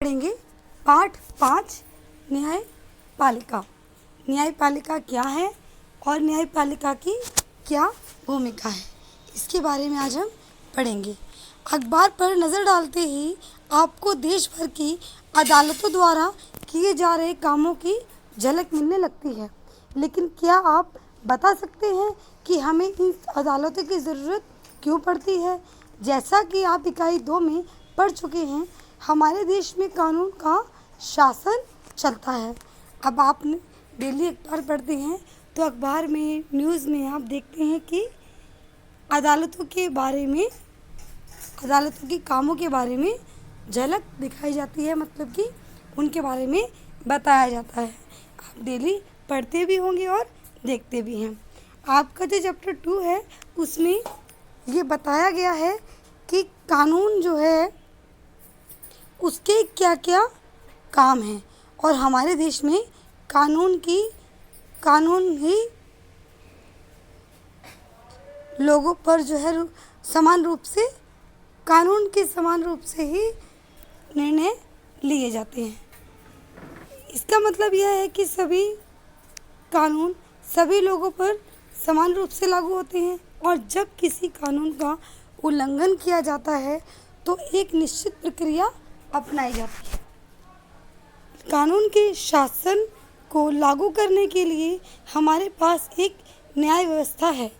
पढ़ेंगे पाठ 5 न्यायपालिका। न्यायपालिका क्या है और न्यायपालिका की क्या भूमिका है, इसके बारे में आज हम पढ़ेंगे। अखबार पर नज़र डालते ही आपको देश भर की अदालतों द्वारा किए जा रहे कामों की झलक मिलने लगती है, लेकिन क्या आप बता सकते हैं कि हमें इन अदालतों की ज़रूरत क्यों पड़ती है? जैसा कि आप इकाई 2 में पढ़ चुके हैं, हमारे देश में कानून का शासन चलता है। अब आप डेली अखबार पढ़ते हैं तो अखबार में, न्यूज़ में आप देखते हैं कि अदालतों के बारे में, अदालतों के कामों के बारे में झलक दिखाई जाती है, मतलब कि उनके बारे में बताया जाता है। आप डेली पढ़ते भी होंगे और देखते भी हैं। आपका जो चैप्टर 2 है उसमें ये बताया गया है कि कानून जो है उसके क्या क्या काम हैं, और हमारे देश में कानून ही लोगों पर जो है समान रूप से, कानून के समान रूप से ही निर्णय लिए जाते हैं। इसका मतलब यह है कि सभी कानून सभी लोगों पर समान रूप से लागू होते हैं, और जब किसी कानून का उल्लंघन किया जाता है तो एक निश्चित प्रक्रिया अपनाई जाती है। कानून के शासन को लागू करने के लिए हमारे पास एक न्याय व्यवस्था है।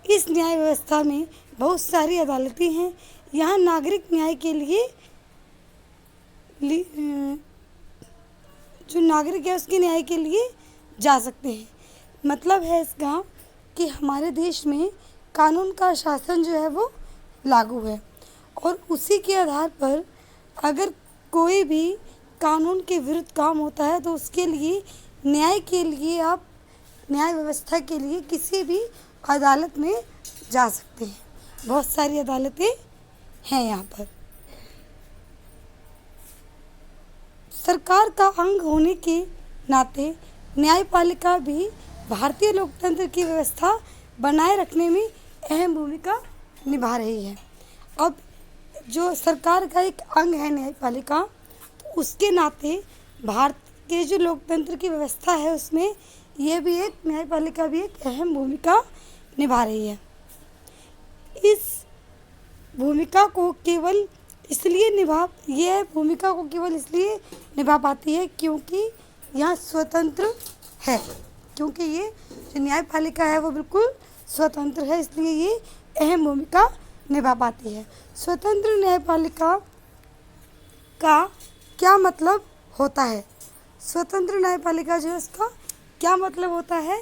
इस न्याय व्यवस्था में बहुत सारी अदालतें हैं। यहाँ नागरिक न्याय के लिए जो नागरिक है उसके न्याय के लिए जा सकते हैं। मतलब है इसका कि हमारे देश में कानून का शासन जो है वो लागू है, और उसी के आधार पर अगर कोई भी कानून के विरुद्ध काम होता है तो उसके लिए न्याय के लिए आप न्याय व्यवस्था के लिए किसी भी अदालत में जा सकते हैं। बहुत सारी अदालतें हैं यहाँ पर। सरकार का अंग होने के नाते न्यायपालिका भी भारतीय लोकतंत्र की व्यवस्था बनाए रखने में अहम भूमिका निभा रही है। अब जो सरकार का एक अंग है न्यायपालिका, तो उसके नाते भारत के जो लोकतंत्र की व्यवस्था है उसमें ये भी एक न्यायपालिका भी एक अहम भूमिका निभा रही है। इस भूमिका को केवल इसलिए निभा पाती है क्योंकि यह स्वतंत्र है, क्योंकि ये जो न्यायपालिका है वो बिल्कुल स्वतंत्र है, इसलिए ये अहम भूमिका निभा पाती है। स्वतंत्र न्यायपालिका का क्या मतलब होता है? स्वतंत्र न्यायपालिका जो है उसका क्या मतलब होता है?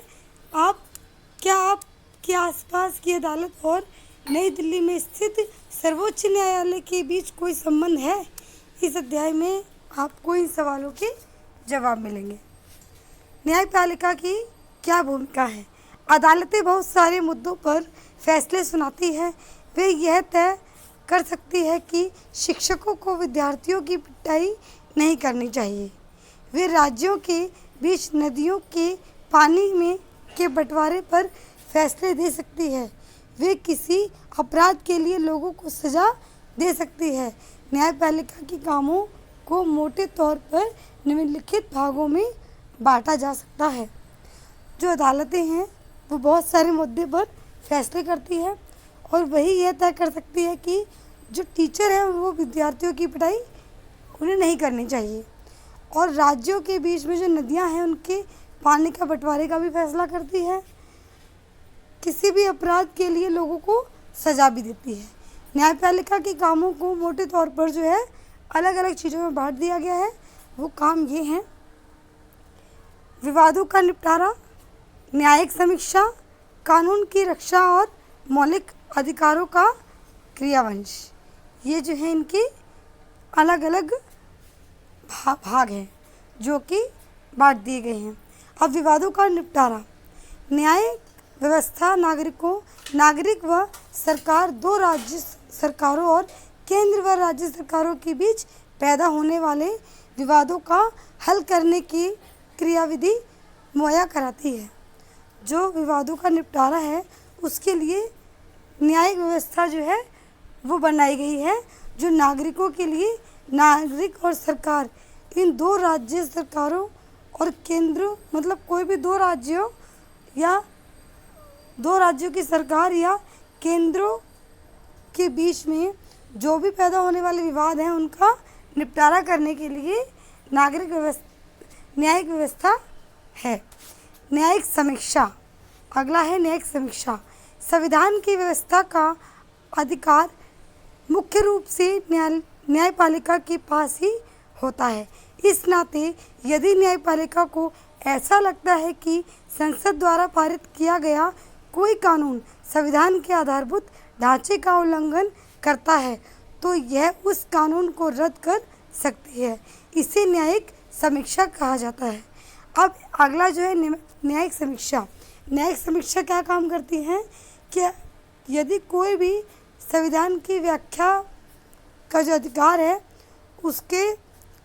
आपके आसपास की अदालत और नई दिल्ली में स्थित सर्वोच्च न्यायालय के बीच कोई संबंध है? इस अध्याय में आपको इन सवालों के जवाब मिलेंगे। न्यायपालिका की क्या भूमिका है? अदालतें बहुत सारे मुद्दों पर फैसले सुनाती है। वे यह तय कर सकती है कि शिक्षकों को विद्यार्थियों की पिटाई नहीं करनी चाहिए। वे राज्यों के बीच नदियों के पानी में के बंटवारे पर फैसले दे सकती है। वे किसी अपराध के लिए लोगों को सज़ा दे सकती है। न्यायपालिका के कामों को मोटे तौर पर निम्नलिखित भागों में बांटा जा सकता है। जो अदालतें हैं वो बहुत सारे मुद्दे पर फैसले करती है, और वही यह तय कर सकती है कि जो टीचर हैं वो विद्यार्थियों की पिटाई उन्हें नहीं करनी चाहिए, और राज्यों के बीच में जो नदियां हैं उनके पानी का बंटवारे का भी फैसला करती है। किसी भी अपराध के लिए लोगों को सज़ा भी देती है। न्यायपालिका के कामों को मोटे तौर पर जो है अलग अलग चीज़ों में बांट दिया गया है। वो काम ये हैं: विवादों का निपटारा, न्यायिक समीक्षा, कानून की रक्षा और मौलिक अधिकारों का क्रियावंश। ये जो है इनके अलग अलग भाग हैं जो कि बांट दिए गए हैं। अब विवादों का निपटारा। न्याय व्यवस्था नागरिक व सरकार, दो राज्य सरकारों और केंद्र व राज्य सरकारों के बीच पैदा होने वाले विवादों का हल करने की क्रियाविधि मुहैया कराती है। जो विवादों का निपटारा है उसके लिए न्यायिक व्यवस्था जो है वो बनाई गई है, जो नागरिकों के लिए नागरिक और सरकार, इन दो राज्य सरकारों और केंद्र, मतलब कोई भी दो राज्यों या दो राज्यों की सरकार या केंद्रों के बीच में जो भी पैदा होने वाले विवाद हैं उनका निपटारा करने के लिए न्यायिक व्यवस्था है। न्यायिक समीक्षा, अगला है न्यायिक समीक्षा। संविधान की व्यवस्था का अधिकार मुख्य रूप से न्यायपालिका के पास ही होता है। इस नाते यदि न्यायपालिका को ऐसा लगता है कि संसद द्वारा पारित किया गया कोई कानून संविधान के आधारभूत ढांचे का उल्लंघन करता है तो यह उस कानून को रद्द कर सकती है। इसे न्यायिक समीक्षा कहा जाता है। अब अगला जो है न्यायिक समीक्षा। न्यायिक समीक्षा क्या काम करती है कि यदि कोई भी संविधान की व्याख्या का जो अधिकार है उसके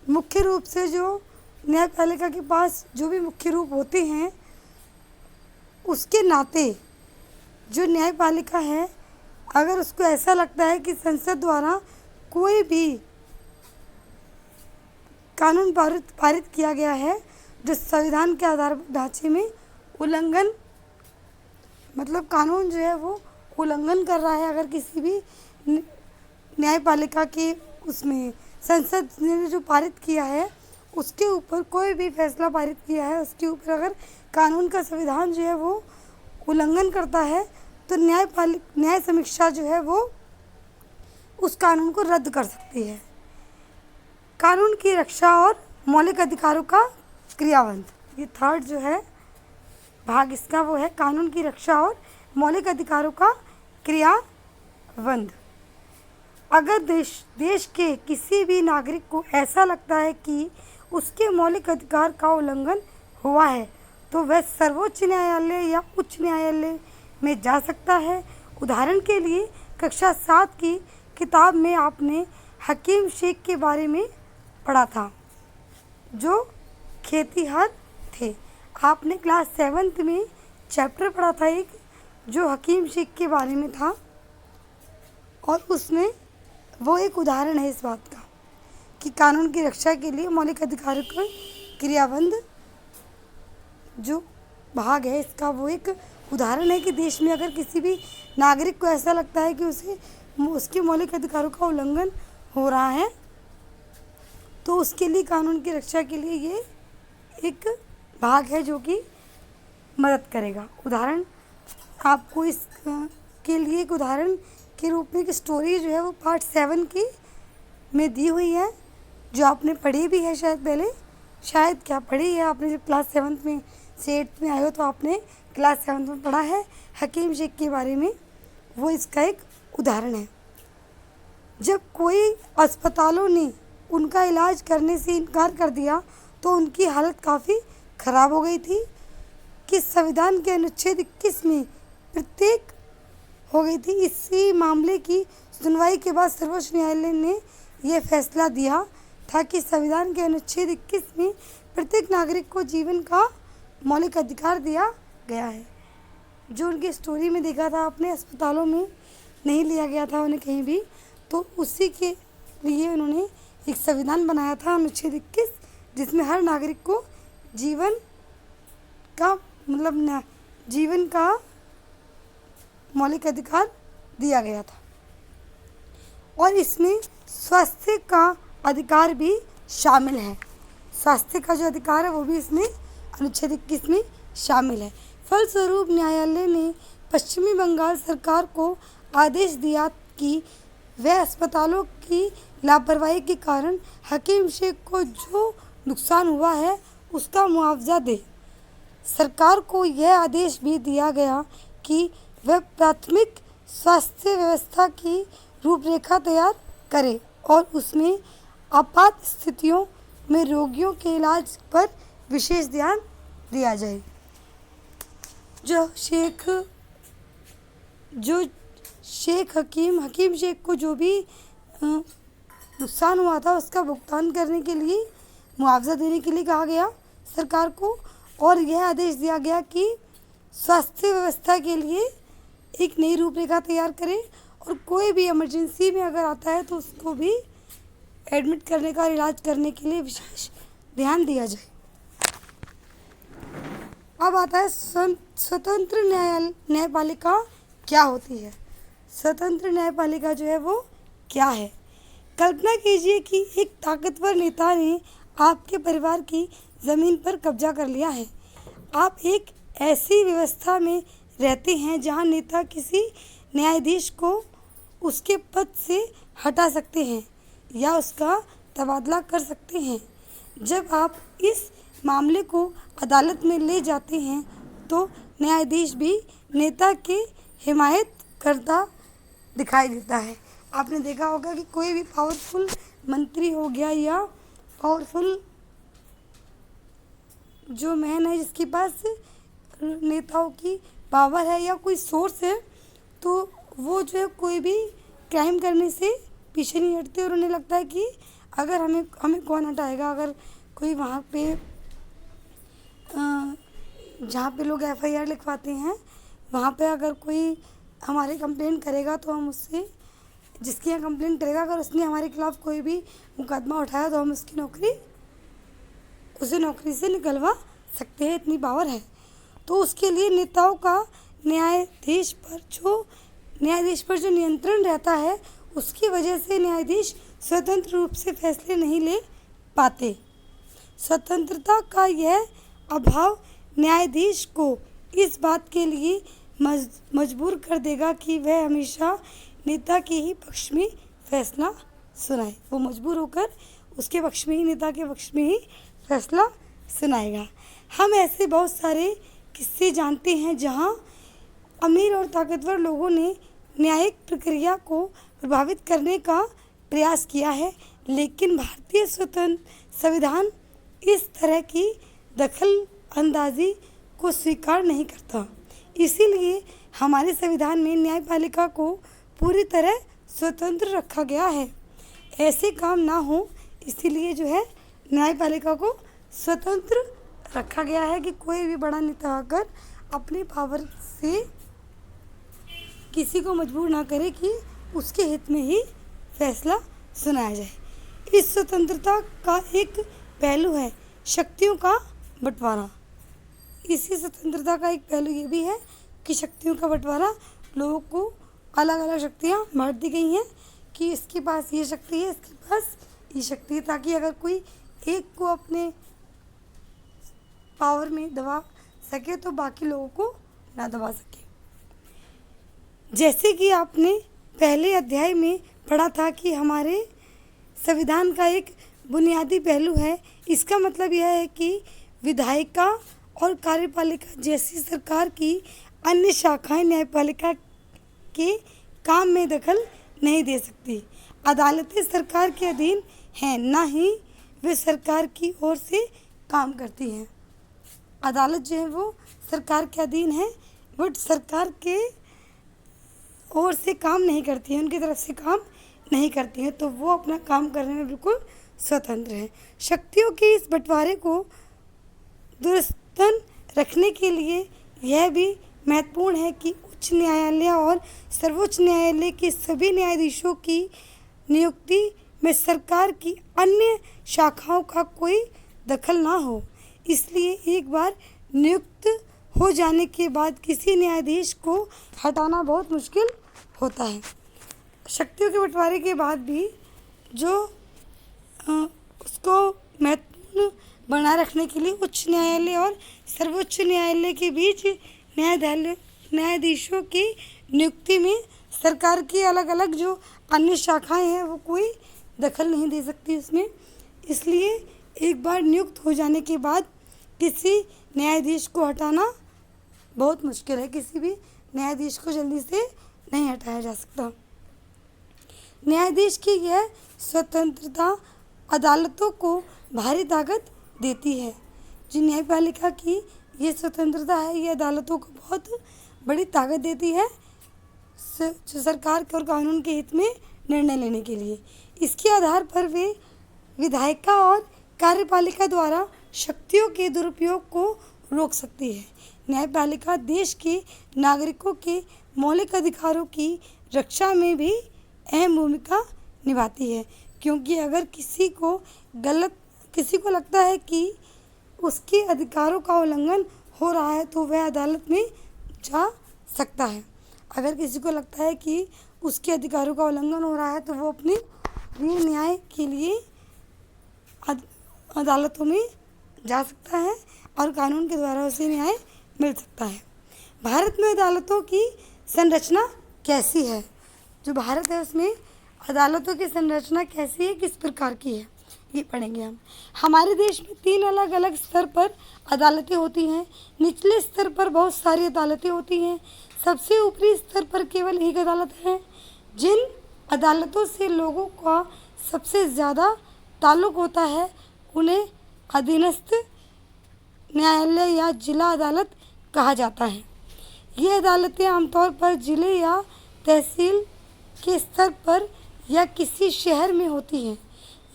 मुख्य रूप से जो न्यायपालिका के पास जो भी मुख्य रूप होते हैं उसके नाते जो न्यायपालिका है अगर उसको ऐसा लगता है कि संसद द्वारा कोई भी कानून पारित किया गया है जो संविधान के आधार ढांचे में उल्लंघन, मतलब कानून जो है वो उल्लंघन कर रहा है, अगर किसी भी न्यायपालिका के उसमें संसद ने जो पारित किया है उसके ऊपर कोई भी फैसला पारित किया है उसके ऊपर अगर कानून का संविधान जो है वो उल्लंघन करता है तो न्याय समीक्षा जो है वो उस कानून को रद्द कर सकती है। कानून की रक्षा और मौलिक अधिकारों का क्रियान्वयन, ये थर्ड जो है भाग इसका वो है कानून की रक्षा और मौलिक अधिकारों का क्रियान्वयन। अगर देश के किसी भी नागरिक को ऐसा लगता है कि उसके मौलिक अधिकार का उल्लंघन हुआ है तो वह सर्वोच्च न्यायालय या उच्च न्यायालय में जा सकता है। उदाहरण के लिए कक्षा 7 की किताब में आपने हकीम शेख के बारे में पढ़ा था जो खेतिहर थे। आपने क्लास 7th में चैप्टर पढ़ा था एक जो हकीम शेख के बारे में था और उसमें वो एक उदाहरण है इस बात का कि कानून की रक्षा के लिए मौलिक अधिकारों का क्रियान्वयन जो भाग है इसका वो एक उदाहरण है कि देश में अगर किसी भी नागरिक को ऐसा लगता है कि उसके मौलिक अधिकारों का उल्लंघन हो रहा है तो उसके लिए कानून की रक्षा के लिए ये एक भाग है जो कि मदद करेगा। उदाहरण आपको इस के लिए एक उदाहरण के रूप में एक स्टोरी जो है वो पार्ट 7 की में दी हुई है जो आपने पढ़ी भी है शायद क्या पढ़ी है आपने जब क्लास 7th में से 8th में आए हो तो आपने क्लास 7th में पढ़ा है हकीम शेख के बारे में, वो इसका एक उदाहरण है। जब कोई अस्पतालों ने उनका इलाज करने से इनकार कर दिया तो उनकी हालत काफ़ी ख़राब हो गई थी कि संविधान के अनुच्छेद 21 में प्रत्येक हो गई थी। इसी मामले की सुनवाई के बाद सर्वोच्च न्यायालय ने यह फैसला दिया था कि संविधान के अनुच्छेद 21 में प्रत्येक नागरिक को जीवन का मौलिक अधिकार दिया गया है। जो उनकी स्टोरी में देखा था आपने, अस्पतालों में नहीं लिया गया था उन्हें कहीं भी, तो उसी के लिए उन्होंने एक संविधान बनाया था अनुच्छेद 21 जिसमें हर नागरिक को जीवन का मौलिक अधिकार दिया गया था और इसमें स्वास्थ्य का अधिकार भी शामिल है। स्वास्थ्य का जो अधिकार है वो भी इसमें अनुच्छेद 21 में शामिल है। फलस्वरूप न्यायालय ने पश्चिमी बंगाल सरकार को आदेश दिया कि वह अस्पतालों की लापरवाही के कारण हकीम शेख को जो नुकसान हुआ है उसका मुआवजा दे। सरकार को यह आदेश भी दिया गया कि वह प्राथमिक स्वास्थ्य व्यवस्था की रूपरेखा तैयार करे और उसमें आपात स्थितियों में रोगियों के इलाज पर विशेष ध्यान दिया जाए। जो हकीम शेख को जो भी नुकसान हुआ था उसका भुगतान करने के लिए, मुआवजा देने के लिए कहा गया सरकार को और यह आदेश दिया गया कि स्वास्थ्य व्यवस्था के लिए एक नई रूपरेखा तैयार करें और कोई भी इमरजेंसी में अगर आता है तो उसको भी एडमिट करने का और इलाज करने के लिए विशेष ध्यान दिया जाए। अब आता है स्वतंत्र न्यायपालिका क्या होती है। स्वतंत्र न्यायपालिका जो है वो क्या है। कल्पना कीजिए कि एक ताकतवर नेता ने आपके परिवार की ज़मीन पर कब्जा कर लिया है। आप एक ऐसी व्यवस्था में रहते हैं जहां नेता किसी न्यायाधीश को उसके पद से हटा सकते हैं या उसका तबादला कर सकते हैं। जब आप इस मामले को अदालत में ले जाते हैं तो न्यायाधीश भी नेता की हिमायत करता दिखाई देता है। आपने देखा होगा कि कोई भी पावरफुल मंत्री हो गया या पावरफुल जो मैन है जिसके पास नेताओं की पावर है या कोई सोर्स है, तो वो जो है कोई भी क्राइम करने से पीछे नहीं हटते और उन्हें लगता है कि अगर हमें कौन हटाएगा। अगर कोई वहाँ पे जहाँ पे लोग FIR लिखवाते हैं वहाँ पे अगर कोई हमारे कंप्लेंट करेगा तो हम उससे, जिसकी यहाँ कंप्लेंट करेगा, अगर उसने हमारे खिलाफ़ कोई भी मुकदमा उठाया तो हम उसे नौकरी से निकलवा सकते हैं, इतनी पावर है। तो उसके लिए नेताओं का न्यायाधीश पर जो नियंत्रण रहता है, उसकी वजह से न्यायाधीश स्वतंत्र रूप से फैसले नहीं ले पाते। स्वतंत्रता का यह अभाव न्यायाधीश को इस बात के लिए मजबूर कर देगा कि वह हमेशा नेता के ही पक्ष में फैसला सुनाए। वो मजबूर होकर उसके पक्ष में ही, नेता के पक्ष में ही फैसला सुनाएगा। हम ऐसे बहुत सारे किस्से जानते हैं जहां अमीर और ताकतवर लोगों ने न्यायिक प्रक्रिया को प्रभावित करने का प्रयास किया है, लेकिन भारतीय संविधान इस तरह की दखल अंदाजी को स्वीकार नहीं करता। इसीलिए हमारे संविधान में न्यायपालिका को पूरी तरह स्वतंत्र रखा गया है। ऐसे काम ना हो इसीलिए जो है न्यायपालिका को स्वतंत्र रखा गया है कि कोई भी बड़ा नेता आकर अपने पावर से किसी को मजबूर ना करे कि उसके हित में ही फैसला सुनाया जाए। इस स्वतंत्रता का एक पहलू है शक्तियों का बंटवारा। इसी स्वतंत्रता का एक पहलू ये भी है कि शक्तियों का बंटवारा, लोगों को अलग अलग शक्तियाँ बांट दी गई हैं कि इसके पास ये शक्ति है, इसके पास ये शक्ति है, ताकि अगर कोई एक को अपने पावर में दबा सके तो बाकी लोगों को ना दबा सके। जैसे कि आपने पहले अध्याय में पढ़ा था कि हमारे संविधान का एक बुनियादी पहलू है। इसका मतलब यह है कि विधायिका और कार्यपालिका जैसी सरकार की अन्य शाखाएं न्यायपालिका के काम में दखल नहीं दे सकती। अदालतें सरकार के अधीन हैं, ना ही वे सरकार की ओर से काम करती हैं। अदालत जो है वो सरकार के अधीन है, बट सरकार के ओर से काम नहीं करती है, उनकी तरफ से काम नहीं करती है, तो वो अपना काम करने में बिल्कुल स्वतंत्र है। शक्तियों के इस बंटवारे को दुरुस्त रखने के लिए यह भी महत्वपूर्ण है कि उच्च न्यायालय और सर्वोच्च न्यायालय के सभी न्यायाधीशों की नियुक्ति में सरकार की अन्य शाखाओं का कोई दखल ना हो। इसलिए एक बार नियुक्त हो जाने के बाद किसी न्यायाधीश को हटाना बहुत मुश्किल होता है। शक्तियों के बंटवारे के बाद भी जो उसको महत्वपूर्ण बनाए रखने के लिए उच्च न्यायालय और सर्वोच्च न्यायालय के बीच न्यायाधीशों की नियुक्ति में सरकार की अलग अलग जो अन्य शाखाएं हैं वो कोई दखल नहीं दे सकती उसमें। इसलिए एक बार नियुक्त हो जाने के बाद किसी न्यायाधीश को हटाना बहुत मुश्किल है। किसी भी न्यायाधीश को जल्दी से नहीं हटाया जा सकता। न्यायाधीश की यह स्वतंत्रता अदालतों को भारी ताकत देती है। जो न्यायपालिका की ये स्वतंत्रता है, ये अदालतों को बहुत बड़ी ताकत देती है जो सरकार के और कानून के हित में निर्णय लेने के लिए। इसके आधार पर वे विधायिका और कार्यपालिका द्वारा शक्तियों के दुरुपयोग को रोक सकती है। न्यायपालिका देश के नागरिकों के मौलिक अधिकारों की रक्षा में भी अहम भूमिका निभाती है, क्योंकि अगर किसी को लगता है कि उसके अधिकारों का उल्लंघन हो रहा है तो वह अदालत में जा सकता है। अगर किसी को लगता है कि उसके अधिकारों का उल्लंघन हो रहा है तो वो अपने लिए न्याय के लिए अदालतों में जा सकता है और कानून के द्वारा उसे न्याय मिल सकता है। भारत में अदालतों की संरचना कैसी है? जो भारत है उसमें अदालतों की संरचना कैसी है, किस प्रकार की है, ये पढ़ेंगे हम। हमारे देश में 3 अलग अलग स्तर पर अदालतें होती हैं। निचले स्तर पर बहुत सारी अदालतें होती हैं। सबसे ऊपरी स्तर पर केवल एक अदालत है। जिन अदालतों से लोगों का सबसे ज़्यादा ताल्लुक़ होता है उन्हें अधीनस्थ न्यायालय या जिला अदालत कहा जाता है। ये अदालतें आमतौर पर जिले या तहसील के स्तर पर या किसी शहर में होती हैं।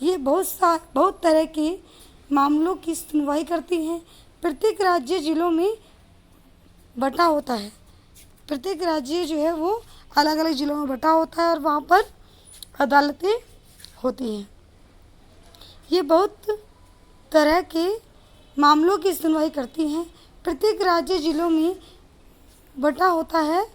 ये बहुत तरह के मामलों की सुनवाई करती हैं। प्रत्येक राज्य जिलों में बटा होता है। प्रत्येक राज्य जो है वो अलग अलग जिलों में बटा होता है और वहाँ पर अदालतें होती हैं। ये बहुत तरह के मामलों की सुनवाई करती हैं। प्रत्येक राज्य जिलों में बटा होता है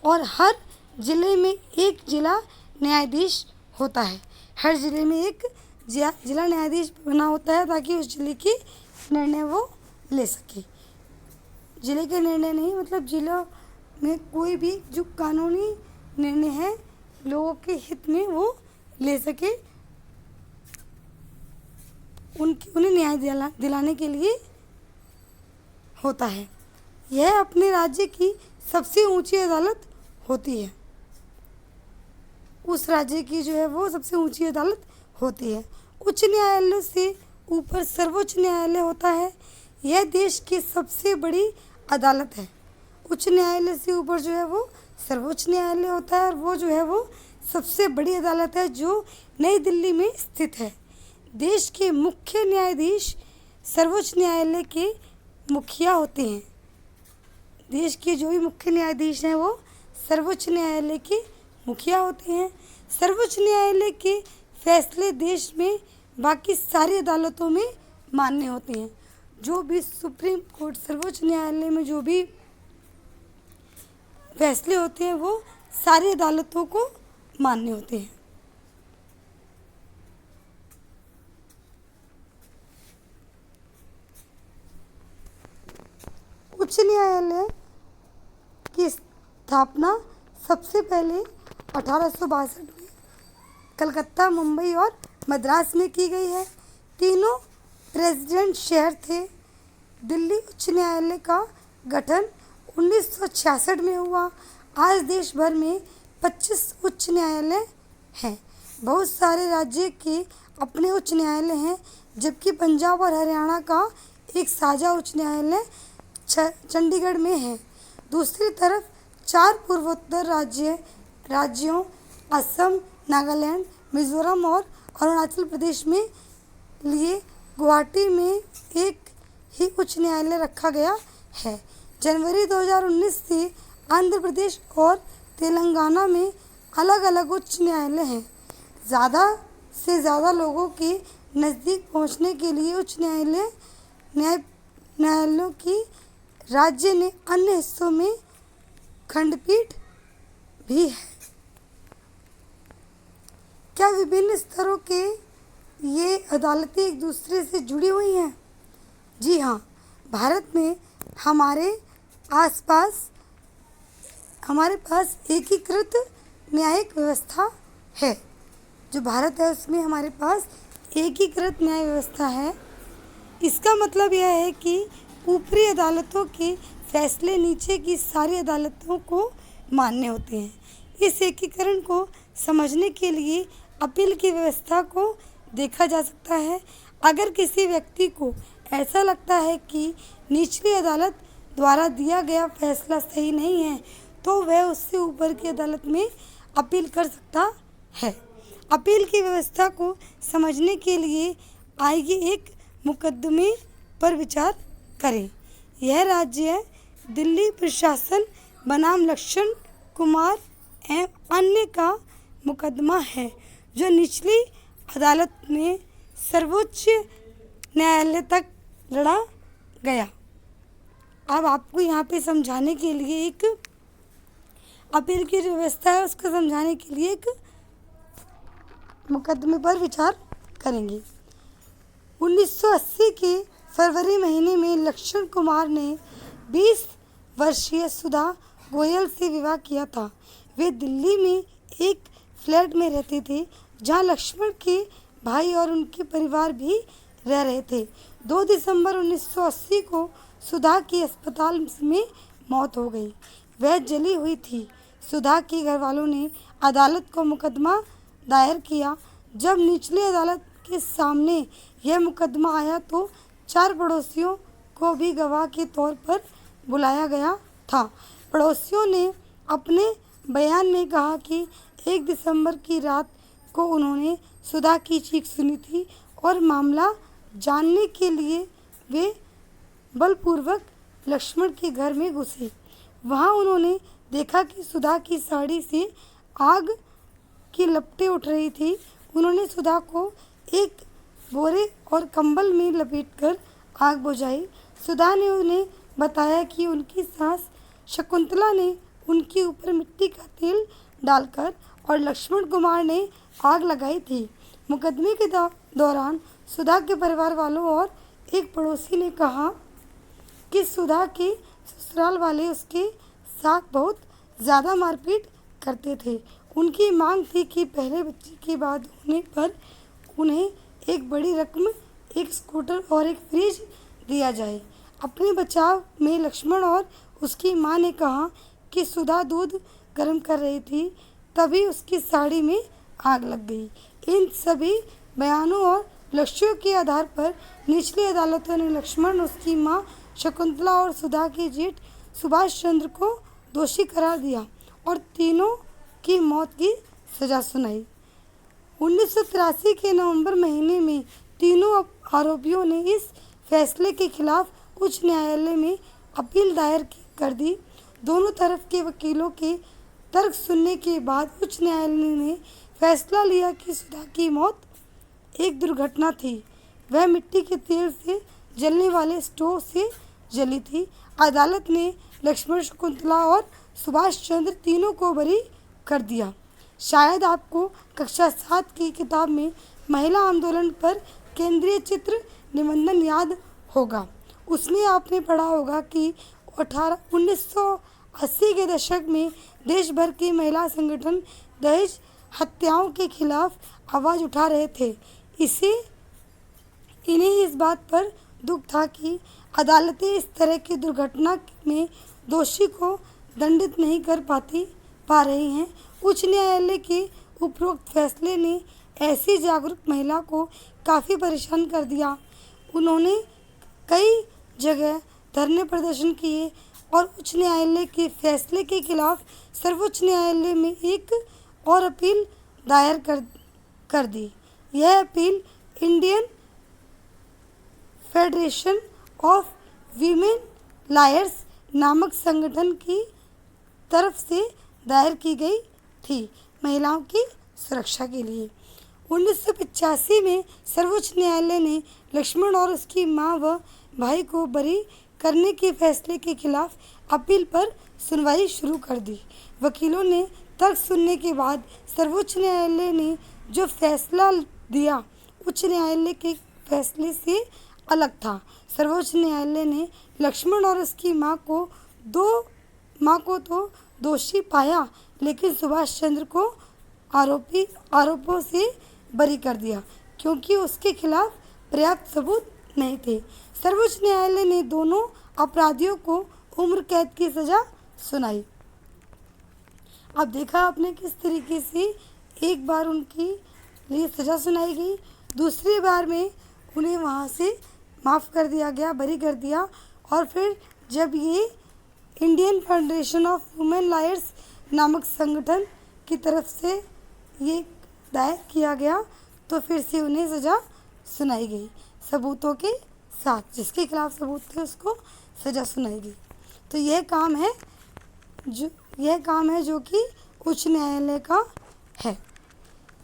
और हर जिले में एक जिला न्यायाधीश होता है। हर जिले में एक जिला न्यायाधीश बना होता है ताकि उस जिले की निर्णय वो ले सके। जिले के निर्णय नहीं, मतलब जिलों में कोई भी जो कानूनी निर्णय है लोगों के हित में वो ले सके, उन्हें न्याय दिलाने के लिए होता है। यह अपने राज्य की सबसे ऊंची अदालत होती है। उस राज्य की जो है वो सबसे ऊंची अदालत होती है। उच्च न्यायालय से ऊपर सर्वोच्च न्यायालय होता है। यह देश की सबसे बड़ी अदालत है। उच्च न्यायालय से ऊपर जो है वो सर्वोच्च न्यायालय होता है और वो जो है वो सबसे बड़ी अदालत है जो नई दिल्ली में स्थित है। देश के मुख्य न्यायाधीश सर्वोच्च न्यायालय के मुखिया होते हैं। देश के जो भी मुख्य न्यायाधीश हैं वो सर्वोच्च न्यायालय के मुखिया होते हैं। सर्वोच्च न्यायालय के फैसले देश में बाकी सारी अदालतों में मान्य होते हैं। जो भी सुप्रीम कोर्ट, सर्वोच्च न्यायालय में जो भी फैसले होते हैं वो सारी अदालतों को मान्य होते हैं। उच्च न्यायालय की स्थापना सबसे पहले 1862 में कलकत्ता, मुंबई और मद्रास में की गई है। तीनों प्रेसिडेंट शहर थे। दिल्ली उच्च न्यायालय का गठन 1966 में हुआ। आज देश भर में 25 उच्च न्यायालय हैं। बहुत सारे राज्य के अपने उच्च न्यायालय हैं, जबकि पंजाब और हरियाणा का एक साझा उच्च न्यायालय चंडीगढ़ में है। दूसरी तरफ 4 पूर्वोत्तर राज्यों असम, नागालैंड, मिजोरम और अरुणाचल प्रदेश में लिए गुवाहाटी में एक ही उच्च न्यायालय रखा गया है। जनवरी 2019 से आंध्र प्रदेश और तेलंगाना में अलग अलग उच्च न्यायालय हैं। ज़्यादा से ज़्यादा लोगों के नज़दीक पहुंचने के लिए उच्च न्यायालयों की राज्य ने अन्य हिस्सों में खंडपीठ भी है। क्या विभिन्न स्तरों के ये अदालतें एक दूसरे से जुड़ी हुई हैं? जी हाँ, भारत में हमारे पास एकीकृत न्यायिक व्यवस्था है। जो भारत है उसमें हमारे पास एकीकृत न्याय व्यवस्था है। इसका मतलब यह है कि ऊपरी अदालतों के फैसले नीचे की सारी अदालतों को मान्य होते हैं। इस एकीकरण को समझने के लिए अपील की व्यवस्था को देखा जा सकता है। अगर किसी व्यक्ति को ऐसा लगता है कि निचली अदालत द्वारा दिया गया फैसला सही नहीं है तो वह उससे ऊपर की अदालत में अपील कर सकता है। अपील की व्यवस्था को समझने के लिए आइए एक मुकदमे पर विचार करें। यह राज्य दिल्ली प्रशासन बनाम लक्ष्मण कुमार एवं अन्य का मुकदमा है जो निचली अदालत में सर्वोच्च न्यायालय तक लड़ा गया। अब आपको यहाँ पे समझाने के लिए एक अपील की जो व्यवस्था है उसको समझाने के लिए एक मुकदमे पर विचार करेंगे। 1980 के फरवरी महीने में लक्ष्मण कुमार ने 20 वर्षीय सुधा गोयल से विवाह किया था। वे दिल्ली में एक फ्लैट में रहते थे जहां लक्ष्मण के भाई और उनके परिवार भी रह रहे थे। 2 दिसंबर 1980 को सुधा की अस्पताल में मौत हो गई। वह जली हुई थी। सुधा के घरवालों ने अदालत को मुकदमा दायर किया। जब निचली अदालत के सामने यह मुकदमा आया तो 4 पड़ोसियों को भी गवाह के तौर पर बुलाया गया था। पड़ोसियों ने अपने बयान में कहा कि 1 दिसंबर की रात को उन्होंने सुधा की चीख सुनी थी और मामला जानने के लिए वे बलपूर्वक लक्ष्मण के घर में घुसे। वहां उन्होंने देखा कि सुधा की साड़ी से आग की लपटें उठ रही थी। उन्होंने सुधा को एक बोरे और कंबल में लपेटकर आग बुझाई। सुधा ने उन्हें बताया कि उनकी सास शकुंतला ने उनके ऊपर मिट्टी का तेल डालकर और लक्ष्मण कुमार ने आग लगाई थी। मुकदमे के दौरान सुधा के परिवार वालों और एक पड़ोसी ने कहा कि सुधा के ससुराल वाले उसके साथ बहुत ज़्यादा मारपीट करते थे। उनकी मांग थी कि पहले बच्चे के बाद होने पर उन्हें एक बड़ी रकम, एक स्कूटर और एक फ्रिज दिया जाए। अपने बचाव में लक्ष्मण और उसकी मां ने कहा कि सुधा दूध गर्म कर रही थी, तभी उसकी साड़ी में आग लग गई। इन सभी बयानों और लक्ष्यों के आधार पर निचली अदालतों ने लक्ष्मण, उसकी मां शकुंतला और सुधा के जेठ सुभाष चंद्र को दोषी करार दिया और तीनों की मौत की सजा सुनाई। 1983 के नवंबर महीने में तीनों आरोपियों ने इस फैसले के खिलाफ उच्च न्यायालय में अपील दायर कर दी। दोनों तरफ के वकीलों के तर्क सुनने के बाद उच्च न्यायालय ने फैसला लिया कि सुधा की मौत एक दुर्घटना थी। वह मिट्टी के तेल से जलने वाले स्टोव से जली थी। अदालत ने लक्ष्मण, शकुंतला और सुभाष चंद्र तीनों को बरी कर दिया। शायद आपको कक्षा 7 की किताब में महिला आंदोलन पर केंद्रीय चित्र निबंधन याद होगा। उसमें आपने पढ़ा होगा कि 1980 के दशक में देश भर के महिला संगठन दहेज हत्याओं के खिलाफ आवाज़ उठा रहे थे। इन्हें इस बात पर दुख था कि अदालतें इस तरह की दुर्घटना में दोषी को दंडित नहीं कर पा रही हैं। उच्च न्यायालय के उपरोक्त फैसले ने ऐसी जागरूक महिला को काफ़ी परेशान कर दिया। उन्होंने कई जगह धरने प्रदर्शन किए और उच्च न्यायालय के फैसले के खिलाफ सर्वोच्च न्यायालय में एक और अपील दायर कर दी। यह appeal Indian federation of women lawyers नामक संगठन की तरफ से दायर की गई थी, महिलाओं की सुरक्षा के लिए। 1985 में सर्वोच्च न्यायालय ने लक्ष्मण और उसकी मां व भाई को बरी करने के फैसले के खिलाफ अपील पर सुनवाई शुरू कर दी। वकीलों ने तर्क सुनने के बाद सर्वोच्च न्यायालय ने जो फैसला दिया उच्च न्यायालय के फैसले से अलग था। सर्वोच्च न्यायालय ने लक्ष्मण और उसकी मां को तो दोषी पाया, लेकिन सुभाष चंद्र को आरोपों से बरी कर दिया क्योंकि उसके खिलाफ पर्याप्त सबूत नहीं थे। सर्वोच्च न्यायालय ने दोनों अपराधियों को उम्र कैद की सजा सुनाई। अब देखा आपने किस तरीके से एक बार उनकी लिए सजा सुनाई गई, दूसरी बार में उन्हें वहाँ से माफ़ कर दिया गया, बरी कर दिया। और फिर जब ये Indian federation of women lawyers नामक संगठन की तरफ से ये दायर किया गया तो फिर से उन्हें सज़ा सुनाई गई सबूतों के साथ। जिसके खिलाफ सबूत थे उसको सज़ा सुनाई गई। तो यह काम है जो कि उच्च न्यायालय का है।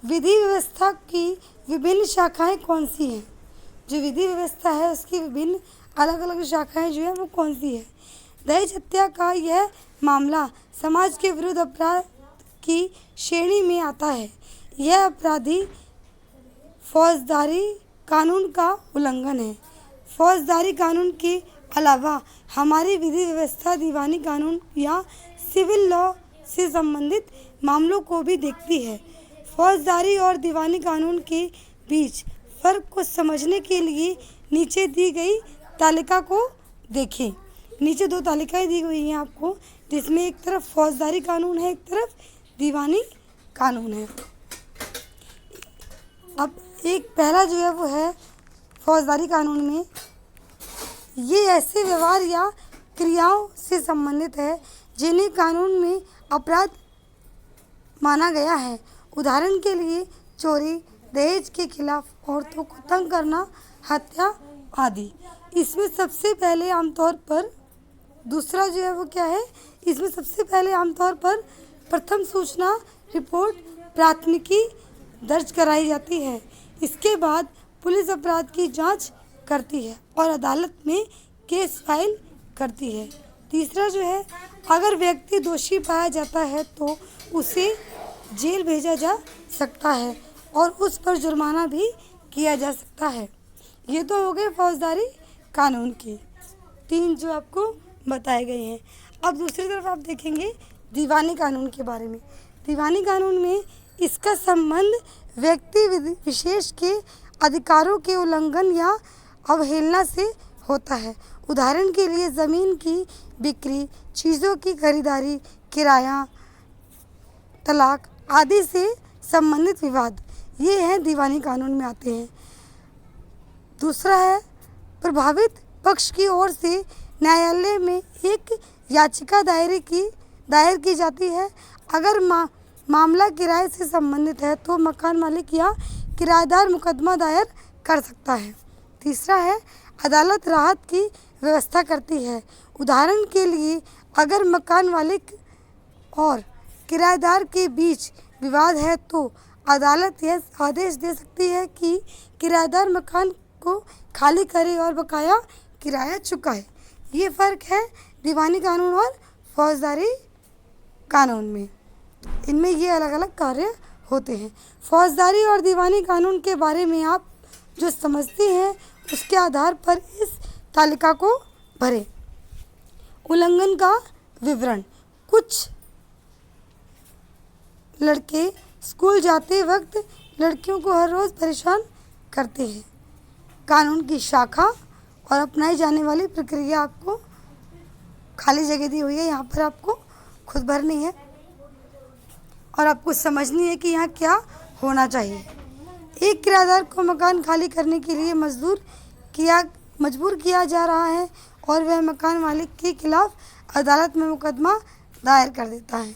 विधि व्यवस्था की विभिन्न शाखाएं कौन सी हैं? जो विधि व्यवस्था है उसकी विभिन्न अलग अलग शाखाएं जो है वो कौन सी है? दहेज हत्या का यह मामला समाज के विरुद्ध अपराध की श्रेणी में आता है। यह अपराधी फौजदारी कानून का उल्लंघन है। फौजदारी कानून के अलावा हमारी विधि व्यवस्था दीवानी कानून या सिविल लॉ से संबंधित मामलों को भी देखती है। फौजदारी और दीवानी कानून के बीच फ़र्क को समझने के लिए नीचे दी गई तालिका को देखें। नीचे 2 तालिकाएं दी गई हैं आपको, जिसमें एक तरफ फौजदारी कानून है, एक तरफ दीवानी कानून है। अब एक पहला जो है वो है फौजदारी कानून में, ये ऐसे व्यवहार या क्रियाओं से संबंधित है जिन्हें कानून में अपराध माना गया है। उदाहरण के लिए चोरी, दहेज के खिलाफ औरतों को तंग करना, हत्या आदि। इसमें सबसे पहले आमतौर पर दूसरा जो है वो क्या है, इसमें सबसे पहले आमतौर पर प्रथम सूचना रिपोर्ट प्राथमिकी दर्ज कराई जाती है। इसके बाद पुलिस अपराध की जांच करती है और अदालत में केस फाइल करती है। तीसरा जो है, अगर व्यक्ति दोषी पाया जाता है तो उसे जेल भेजा जा सकता है और उस पर जुर्माना भी किया जा सकता है। ये तो हो गए फौजदारी कानून के 3 जो आपको बताए गए हैं। अब दूसरी तरफ आप देखेंगे दीवानी कानून के बारे में। दीवानी कानून में इसका संबंध व्यक्ति विशेष के अधिकारों के उल्लंघन या अवहेलना से होता है। उदाहरण के लिए ज़मीन की बिक्री, चीज़ों की खरीदारी, किराया, तलाक आदि से संबंधित विवाद, ये हैं दीवानी कानून में आते हैं। दूसरा है, प्रभावित पक्ष की ओर से न्यायालय में एक याचिका दायर की जाती है। अगर मामला किराए से संबंधित है तो मकान मालिक या किराएदार मुकदमा दायर कर सकता है। तीसरा है, अदालत राहत की व्यवस्था करती है। उदाहरण के लिए अगर मकान मालिक और किराएदार के बीच विवाद है तो अदालत यह आदेश दे सकती है कि किराएदार मकान को खाली करे और बकाया किराया चुकाए। ये फ़र्क है दीवानी कानून और फौजदारी कानून में। इनमें ये अलग अलग कार्य होते हैं। फौजदारी और दीवानी कानून के बारे में आप जो समझते हैं उसके आधार पर इस तालिका को भरें। उल्लंघन का विवरण। कुछ लड़के स्कूल जाते वक्त लड़कियों को हर रोज़ परेशान करते हैं। कानून की शाखा और अपनाई जाने वाली प्रक्रिया आपको खाली जगह दी हुई है, यहाँ पर आपको खुद भरनी है और आपको समझनी है कि यहाँ क्या होना चाहिए। एक किराएदार को मकान खाली करने के लिए मजबूर किया जा रहा है और वह मकान मालिक के खिलाफ अदालत में मुकदमा दायर कर देता है,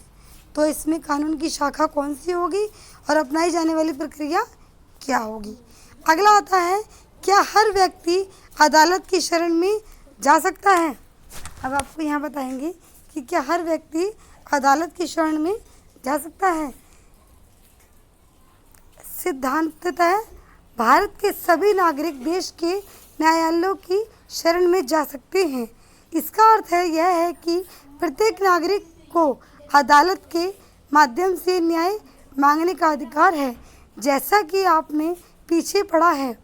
तो इसमें कानून की शाखा कौन सी होगी और अपनाई जाने वाली प्रक्रिया क्या होगी। अगला आता है, क्या हर व्यक्ति अदालत की शरण में जा सकता है। अब आपको यहाँ बताएंगे कि क्या हर व्यक्ति अदालत की शरण में जा सकता है। सिद्धांततः भारत के सभी नागरिक देश के न्यायालयों की शरण में जा सकते हैं। इसका अर्थ यह है कि प्रत्येक नागरिक को अदालत के माध्यम से न्याय मांगने का अधिकार है। जैसा कि आपने पीछे पढ़ा है,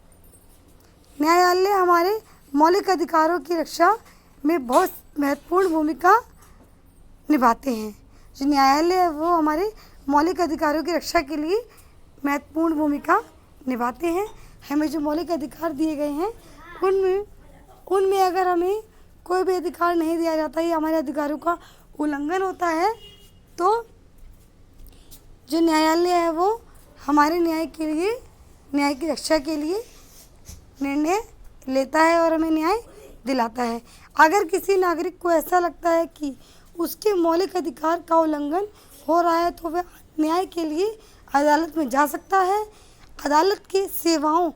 न्यायालय हमारे मौलिक अधिकारों की रक्षा में बहुत महत्वपूर्ण भूमिका निभाते हैं। जो न्यायालय है वो हमारे मौलिक अधिकारों की रक्षा के लिए महत्वपूर्ण भूमिका निभाते हैं। हमें जो मौलिक अधिकार दिए गए हैं उनमें अगर हमें कोई भी अधिकार नहीं दिया जाता या हमारे अधिकारों का उल्लंघन होता है तो जो न्यायालय है वो हमारे न्याय की रक्षा के लिए निर्णय लेता है और हमें न्याय दिलाता है। अगर किसी नागरिक को ऐसा लगता है कि उसके मौलिक अधिकार का उल्लंघन हो रहा है तो वह न्याय के लिए अदालत में जा सकता है। अदालत की सेवाओं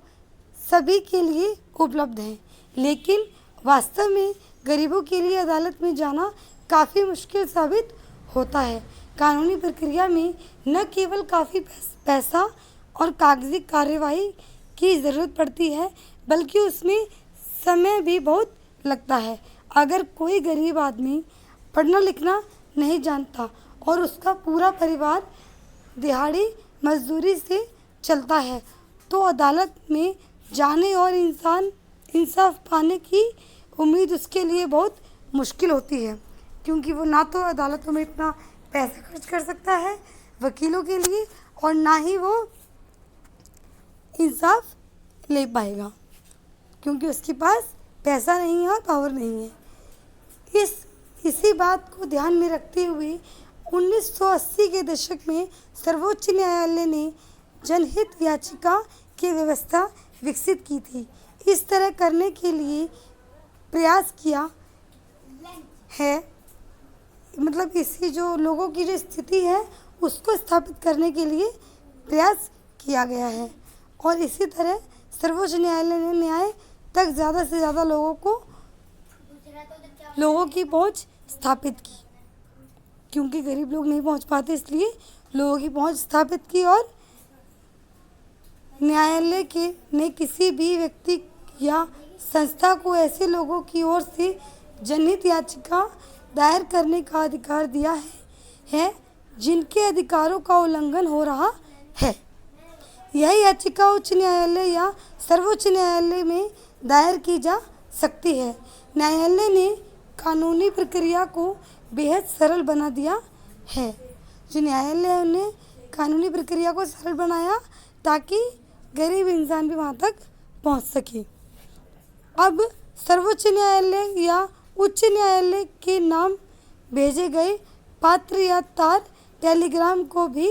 सभी के लिए उपलब्ध हैं, लेकिन वास्तव में गरीबों के लिए अदालत में जाना काफ़ी मुश्किल साबित होता है। कानूनी प्रक्रिया में न केवल काफ़ी पैसा और कागजी कार्यवाही की ज़रूरत पड़ती है, बल्कि उसमें समय भी बहुत लगता है। अगर कोई गरीब आदमी पढ़ना लिखना नहीं जानता और उसका पूरा परिवार दिहाड़ी मजदूरी से चलता है, तो अदालत में जाने और इंसाफ पाने की उम्मीद उसके लिए बहुत मुश्किल होती है, क्योंकि वो ना तो अदालतों में इतना पैसा खर्च कर सकता है वकीलों के लिए, और ना ही वो इंसाफ ले पाएगा, क्योंकि उसके पास पैसा नहीं है और पावर नहीं है। इसी बात को ध्यान में रखते हुए 1980 के दशक में सर्वोच्च न्यायालय ने जनहित याचिका की व्यवस्था विकसित की थी। इस तरह करने के लिए प्रयास किया है, मतलब इसी जो लोगों की जो स्थिति है उसको स्थापित करने के लिए प्रयास किया गया है, और इसी तरह सर्वोच्च न्यायालय ने न्याय तक ज़्यादा से ज़्यादा लोगों की पहुंच स्थापित की, क्योंकि गरीब लोग नहीं पहुंच पाते, इसलिए लोगों की पहुंच स्थापित की। और न्यायालय ने किसी भी व्यक्ति या संस्था को ऐसे लोगों की ओर से जनहित याचिका दायर करने का अधिकार दिया है जिनके अधिकारों का उल्लंघन हो रहा है। यह याचिका उच्च न्यायालय या सर्वोच्च न्यायालय में दायर की जा सकती है। न्यायालय ने कानूनी प्रक्रिया को बेहद सरल बना दिया है। जो न्यायालय ने कानूनी प्रक्रिया को सरल बनाया ताकि गरीब इंसान भी वहाँ तक पहुँच सके। अब सर्वोच्च न्यायालय या उच्च न्यायालय के नाम भेजे गए पात्र या तार टेलीग्राम को भी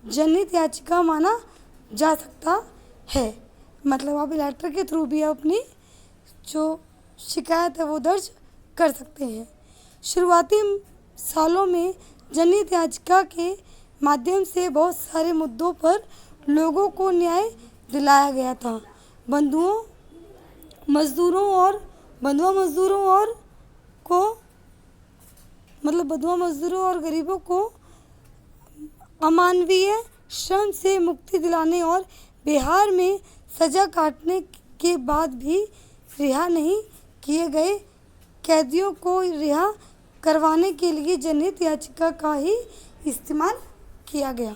जनहित याचिका माना जा सकता है। मतलब आप लेटर के थ्रू भी अपनी जो शिकायत है वो दर्ज कर सकते हैं। शुरुआती सालों में जनहित याचिका के माध्यम से बहुत सारे मुद्दों पर लोगों को न्याय दिलाया गया था। बंधुआ मजदूरों और गरीबों को अमानवीय श्रम से मुक्ति दिलाने और बिहार में सजा काटने के बाद भी रिहा नहीं किए गए कैदियों को रिहा करवाने के लिए जनहित याचिका का ही इस्तेमाल किया गया।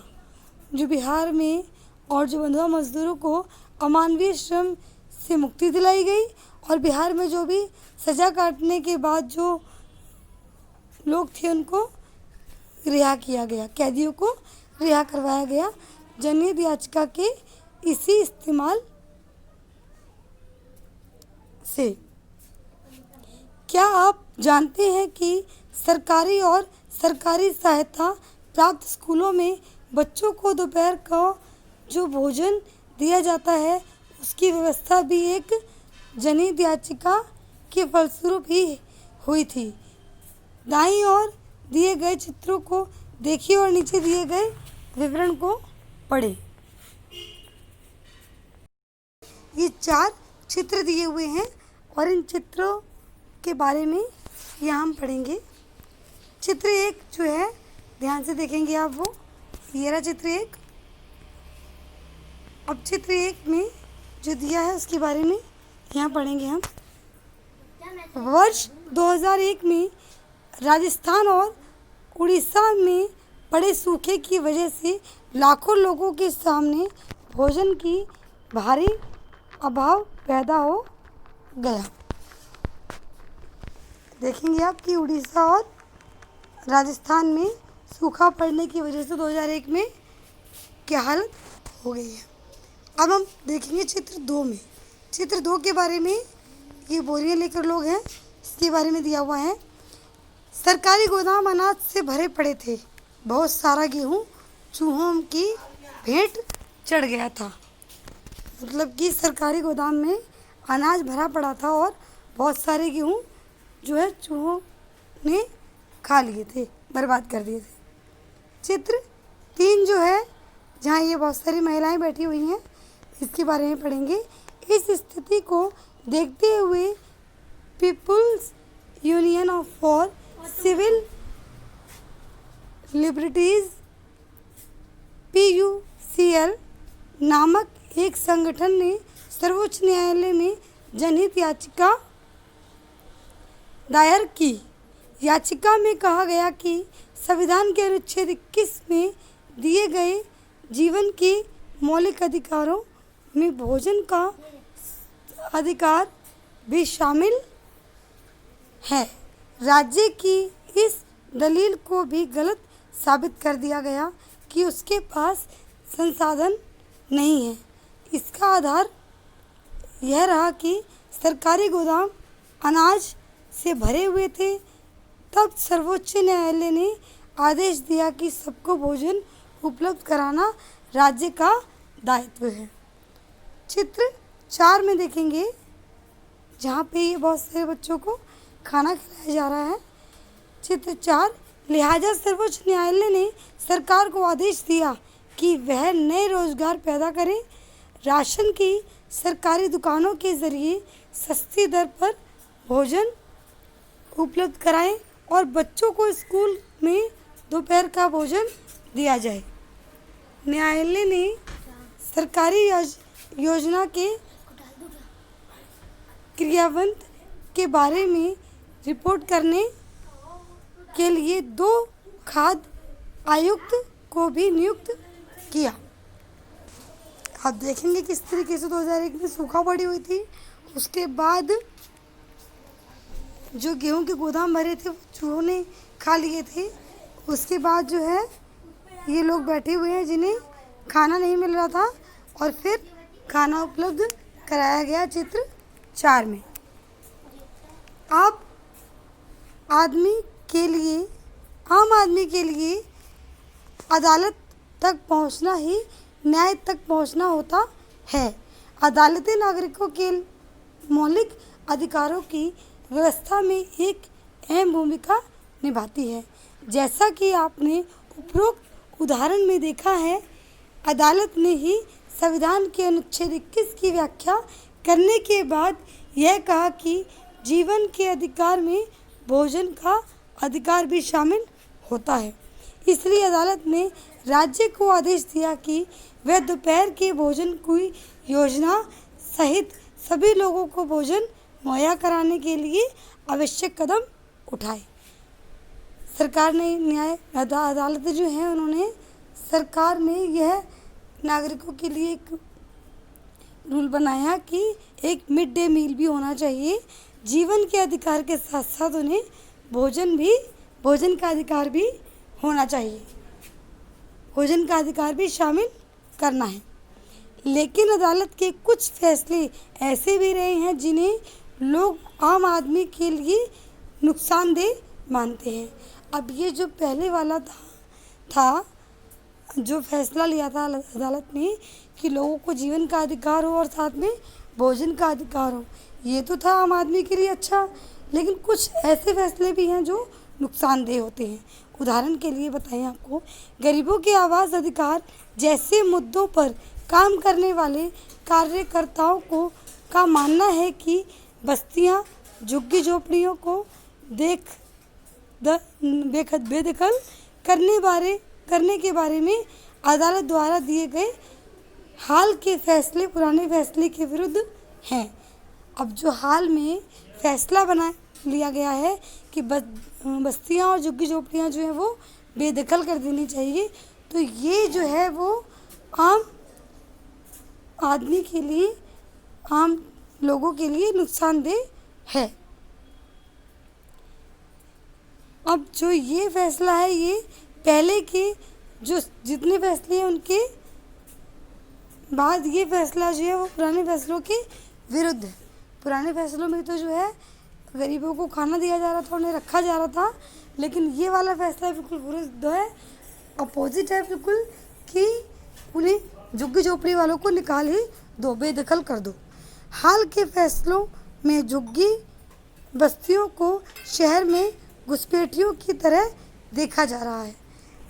जो बिहार में और जो बंधुआ मजदूरों को अमानवीय श्रम से मुक्ति दिलाई गई, और बिहार में जो भी सजा काटने के बाद जो लोग थे उनको रिहा किया गया, कैदियों को रिहा करवाया गया जनहित याचिका के इसी इस्तेमाल से। क्या आप जानते हैं कि सरकारी और सरकारी सहायता प्राप्त स्कूलों में बच्चों को दोपहर का जो भोजन दिया जाता है उसकी व्यवस्था भी एक जनहित याचिका के फलस्वरूप ही हुई थी। दाईं ओर दिए गए चित्रों को देखिए और नीचे दिए गए विवरण को पढ़ें। ये 4 चित्र दिए हुए हैं और इन चित्रों के बारे में यहाँ हम पढ़ेंगे। चित्र 1 जो है, ध्यान से देखेंगे आप, वो ये रहा चित्र 1। अब चित्र 1 में जो दिया है उसके बारे में यहाँ पढ़ेंगे हम। वर्ष 2001 में राजस्थान और उड़ीसा में पड़े सूखे की वजह से लाखों लोगों के सामने भोजन की भारी अभाव पैदा हो गया। देखेंगे आप कि उड़ीसा और राजस्थान में सूखा पड़ने की वजह से 2001 में क्या हालत हो गई है। अब हम देखेंगे चित्र 2 में। चित्र 2 के बारे में, ये बोरियां लेकर लोग हैं, इसके बारे में दिया हुआ है। सरकारी गोदाम अनाज से भरे पड़े थे। बहुत सारा गेहूँ चूहों की भेंट चढ़ गया था। मतलब कि सरकारी गोदाम में अनाज भरा पड़ा था और बहुत सारे गेहूँ जो है चूहों ने खा लिए थे, बर्बाद कर दिए थे। चित्र 3 जो है, जहाँ ये बहुत सारी महिलाएं बैठी हुई हैं, इसके बारे में पढ़ेंगे। इस स्थिति को देखते हुए people's union of for civil liberties PUCL नामक एक संगठन ने सर्वोच्च न्यायालय में जनहित याचिका दायर की। याचिका में कहा गया कि संविधान के अनुच्छेद 21 में दिए गए जीवन के मौलिक अधिकारों में भोजन का अधिकार भी शामिल है। राज्य की इस दलील को भी गलत साबित कर दिया गया कि उसके पास संसाधन नहीं है। इसका आधार यह रहा कि सरकारी गोदाम अनाज से भरे हुए थे। तब सर्वोच्च न्यायालय ने आदेश दिया कि सबको भोजन उपलब्ध कराना राज्य का दायित्व है। चित्र 4 में देखेंगे, जहाँ पे ये बहुत सारे बच्चों को खाना खिलाया जा रहा है। चित्र 4, लिहाजा सर्वोच्च न्यायालय ने सरकार को आदेश दिया कि वह नए रोजगार पैदा करे, राशन की सरकारी दुकानों के जरिए सस्ती दर पर भोजन उपलब्ध कराएं और बच्चों को स्कूल में दोपहर का भोजन दिया जाए। न्यायालय ने सरकारी योजना के क्रियान्वयन के बारे में रिपोर्ट करने के लिए 2 खाद्य आयुक्त को भी नियुक्त किया। आप देखेंगे किस तरीके से 2001 में सूखा पड़ी हुई थी। उसके बाद जो गेहूं के गोदाम भरे थे वो चूहों ने खा लिए थे। उसके बाद जो है ये लोग बैठे हुए हैं जिन्हें खाना नहीं मिल रहा था और फिर खाना उपलब्ध कराया गया। चित्र 4 में आम आदमी के लिए अदालत तक पहुंचना ही न्याय तक पहुंचना होता है। अदालतें नागरिकों के मौलिक अधिकारों की व्यवस्था में एक अहम भूमिका निभाती है। जैसा कि आपने उपरोक्त उदाहरण में देखा है, अदालत ने ही संविधान के अनुच्छेद 21 की व्याख्या करने के बाद यह कहा कि जीवन के अधिकार में भोजन का अधिकार भी शामिल होता है। इसलिए अदालत ने राज्य को आदेश दिया कि वह दोपहर के भोजन की योजना सहित सभी लोगों को भोजन मुहैया कराने के लिए आवश्यक कदम उठाए। सरकार ने अदालत जो है उन्होंने सरकार में यह नागरिकों के लिए एक रूल बनाया कि एक मिड डे मील भी होना चाहिए। जीवन के अधिकार के साथ साथ उन्हें भोजन का अधिकार भी होना चाहिए, भोजन का अधिकार भी शामिल करना है। लेकिन अदालत के कुछ फैसले ऐसे भी रहे हैं जिन्हें लोग आम आदमी के लिए नुकसानदेह मानते हैं। अब ये जो पहले वाला था जो फैसला लिया था अदालत ने कि लोगों को जीवन का अधिकार हो और साथ में भोजन का अधिकार हो, ये तो था आम आदमी के लिए अच्छा। लेकिन कुछ ऐसे फैसले भी हैं जो नुकसानदेह होते हैं। उदाहरण के लिए बताएं आपको, गरीबों के आवास अधिकार जैसे मुद्दों पर काम करने वाले कार्यकर्ताओं का मानना है कि बस्तियां झुग्गी झोपड़ियों को बेदखल करने के बारे में अदालत द्वारा दिए गए हाल के फैसले पुराने फैसले के विरुद्ध हैं। अब जो हाल में फैसला लिया गया है कि बस्तियां और झुग्गी झोपड़ियां जो है वो बेदखल कर देनी चाहिए, तो ये जो है वो आम आदमी के लिए, आम लोगों के लिए नुकसानदेह है। अब जो ये फैसला है ये पहले के जो जितने फैसले हैं उनके बाद ये फैसला जो है वो पुराने फैसलों के विरुद्ध है। पुराने फैसलों में तो जो है गरीबों को खाना दिया जा रहा था, उन्हें रखा जा रहा था, लेकिन ये वाला फैसला बिल्कुल विरुद्ध है, अपोजिट है बिल्कुल, कि उन्हें झुग्गी झोपड़ी वालों को निकाल ही दो, बेदखल कर दो। हाल के फैसलों में झुग्गी बस्तियों को शहर में घुसपैठियों की तरह देखा जा रहा है।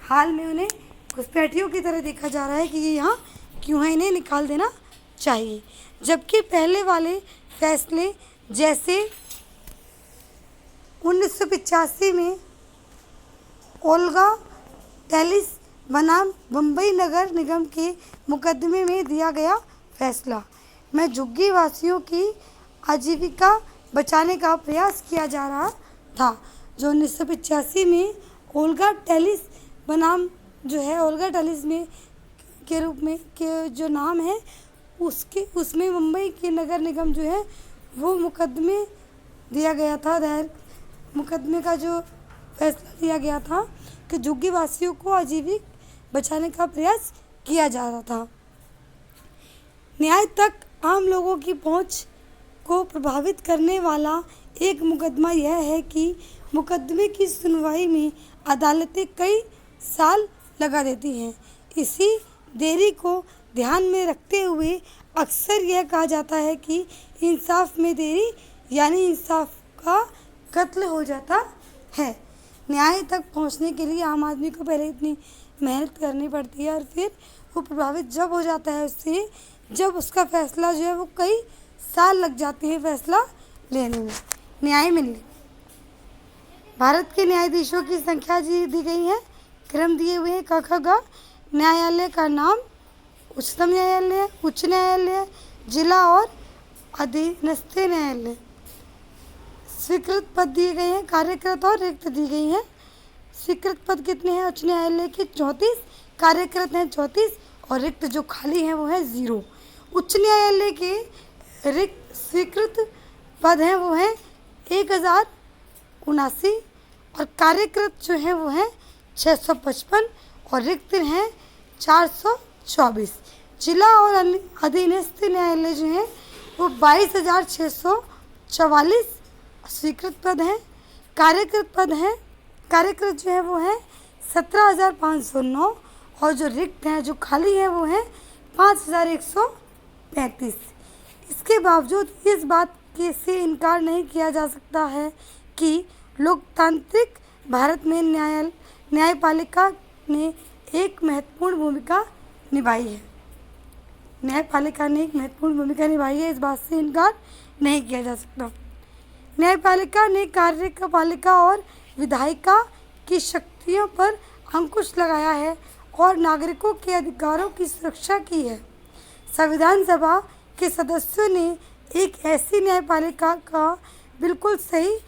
हाल में उन्हें घुसपैठियों की तरह देखा जा रहा है कि ये यहाँ क्यों है, इन्हें निकाल देना चाहिए। जबकि पहले वाले फैसले जैसे 1985 में ओल्गा टेलिस बनाम बम्बई नगर निगम के मुकदमे में दिया गया फैसला में झुग्गी वासियों की आजीविका बचाने का प्रयास किया जा रहा था। जो 1985 में ओल्गा टेलिस बनाम जो है ओल्गा टेलिस में के रूप में के जो नाम है उसमें मुंबई के नगर निगम जो है वो मुकदमे दिया गया था। मुकदमे का जो फैसला लिया गया था कि झुग्गी वासियों को आजीविका बचाने का प्रयास किया जा रहा था। न्याय तक आम लोगों की पहुंच को प्रभावित करने वाला एक मुकदमा यह है कि मुकदमे की सुनवाई में अदालतें कई साल लगा देती हैं। इसी देरी को ध्यान में रखते हुए अक्सर यह कहा जाता है कि इंसाफ में देरी यानी इंसाफ का कत्ल हो जाता है। न्याय तक पहुंचने के लिए आम आदमी को पहले इतनी मेहनत करनी पड़ती है और फिर वो प्रभावित जब हो जाता है उससे, जब उसका फैसला जो है वो कई साल लग जाते हैं फैसला लेने में, न्याय मिलने में। भारत के न्यायाधीशों की संख्या दी गई है, क्रम दिए हुए हैं क ख ग। न्यायालय का नाम उच्चतम न्यायालय, उच्च न्यायालय, जिला और अधीनस्थ न्यायालय। स्वीकृत पद दिए गए हैं, कार्यकृत और रिक्त दी गई हैं। स्वीकृत पद कितने हैं? उच्च न्यायालय के 34, कार्यकृत हैं 34 और रिक्त जो खाली हैं वो है 0। उच्च न्यायालय के रिक्त स्वीकृत पद हैं वो हैं 1079 और कार्यकृत जो हैं वो हैं 655 और रिक्त हैं 424। जिला और अधीनस्थ न्यायालय जो हैं वो 22,644 स्वीकृत पद हैं। कार्यकृत पद हैं, कार्यकृत जो है वो हैं 17,509 और जो रिक्त हैं जो खाली हैं वो हैं 5,135। इसके बावजूद इस बात के से इनकार नहीं किया जा सकता है कि लोकतांत्रिक भारत में न्यायपालिका ने एक महत्वपूर्ण भूमिका निभाई है। न्यायपालिका ने एक महत्वपूर्ण भूमिका निभाई है, इस बात से इनकार नहीं किया जा सकता। न्यायपालिका ने कार्यपालिका और विधायिका की शक्तियों पर अंकुश लगाया है और नागरिकों के अधिकारों की सुरक्षा की है। संविधान सभा के सदस्यों ने एक ऐसी न्यायपालिका का बिल्कुल सही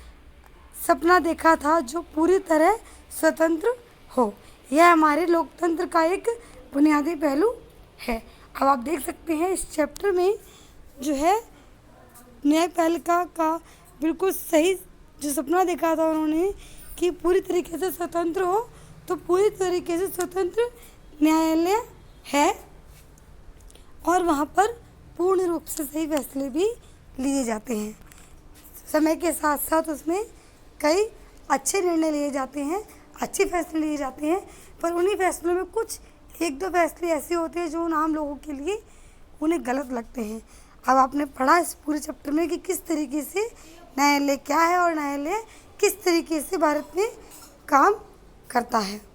सपना देखा था जो पूरी तरह स्वतंत्र हो। यह हमारे लोकतंत्र का एक बुनियादी पहलू है। अब आप देख सकते हैं इस चैप्टर में जो है न्यायपालिका का बिल्कुल सही जो सपना देखा था उन्होंने कि पूरी तरीके से स्वतंत्र हो, तो पूरी तरीके से स्वतंत्र न्यायालय है और वहाँ पर पूर्ण रूप से सही फैसले भी लिए जाते हैं। समय के साथ साथ उसमें कई अच्छे निर्णय लिए जाते हैं, अच्छे फैसले लिए जाते हैं, पर उन्हीं फैसलों में कुछ एक दो फैसले ऐसे होते हैं जो उन आम लोगों के लिए उन्हें गलत लगते हैं। अब आपने पढ़ा इस पूरे चैप्टर में कि किस तरीके से न्यायालय क्या है और न्यायालय किस तरीके से भारत में काम करता है।